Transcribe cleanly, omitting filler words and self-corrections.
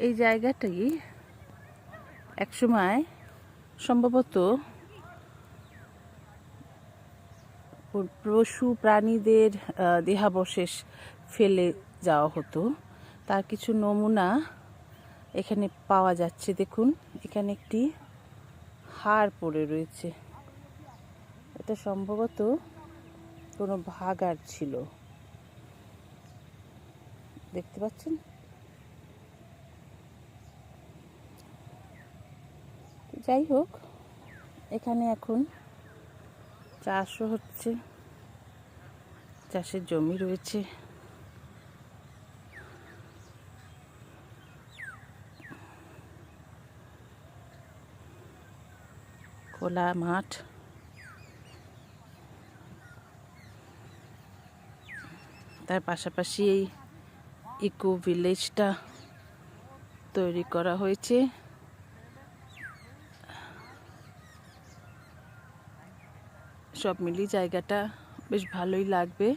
এই জায়গাটি একসময় সম্ভবত পশু প্রাণীদের দেহাবশেষ ফেলে যাওয়া হতো, তার কিছু নমুনা এখানে পাওয়া যাচ্ছে। দেখুন, এখানে একটি হাড় পড়ে রয়েছে। এটা সম্ভবত কোনো ভাগাড় ছিল, দেখতে পাচ্ছেন। যাই হোক, এখানে এখন চাষও হচ্ছে, চাষের জমি রয়েছে। খোলা মাঠ, তার পাশাপাশি এই ইকো ভিলেজটা তৈরি করা হয়েছে। সব মিলিয়ে জায়গাটা বেশ ভালোই লাগবে।